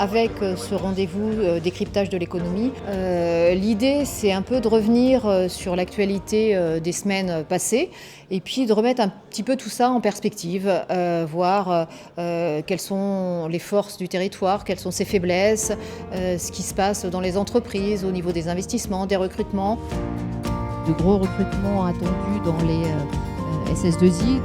avec ce rendez-vous décryptage de l'économie. L'idée, c'est un peu de revenir sur l'actualité des semaines passées et puis de remettre un petit peu tout ça en perspective, voir quelles sont les forces du territoire, quelles sont ses faiblesses, ce qui se passe dans les entreprises au niveau des investissements, des recrutements. De gros recrutements attendus dans les SS2I.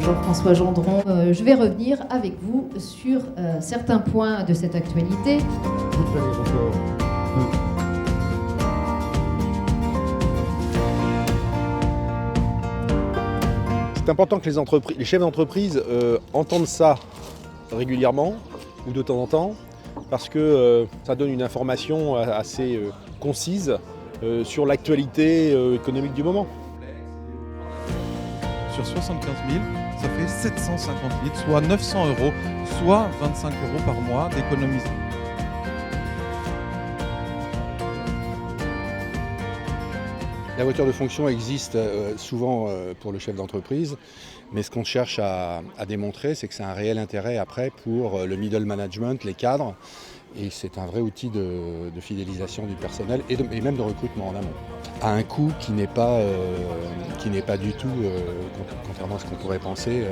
Jean-François Gendron, je vais revenir avec vous sur certains points de cette actualité. C'est important que les chefs d'entreprise entendent ça régulièrement ou de temps en temps parce que ça donne une information assez concise sur l'actualité économique du moment. Sur 75 000, ça fait 750 litres, soit 900 €, soit 25 € par mois d'économisés. La voiture de fonction existe souvent pour le chef d'entreprise, mais ce qu'on cherche à démontrer, c'est que c'est un réel intérêt après pour le middle management, les cadres, et c'est un vrai outil de fidélisation du personnel et même de recrutement en amont, à un coût qui n'est pas du tout, contrairement à ce qu'on pourrait penser,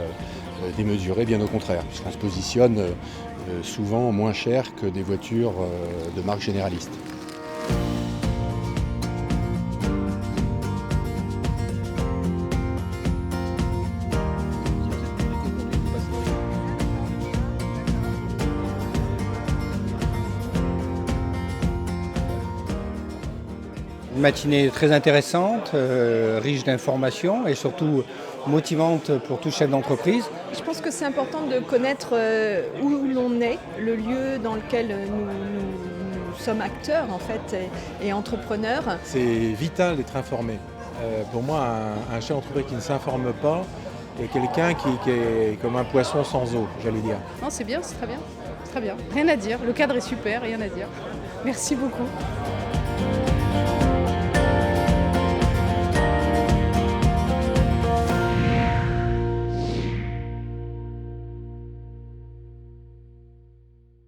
démesuré, bien au contraire, puisqu'on se positionne souvent moins cher que des voitures de marque généraliste. Une matinée très intéressante, riche d'informations et surtout motivante pour tout chef d'entreprise. Je pense que c'est important de connaître où l'on est, le lieu dans lequel nous sommes acteurs en fait et entrepreneurs. C'est vital d'être informé. Pour moi, un chef d'entreprise qui ne s'informe pas est quelqu'un qui est comme un poisson sans eau, j'allais dire. Non, c'est bien, c'est très bien. C'est très bien. Rien à dire. Le cadre est super, rien à dire. Merci beaucoup.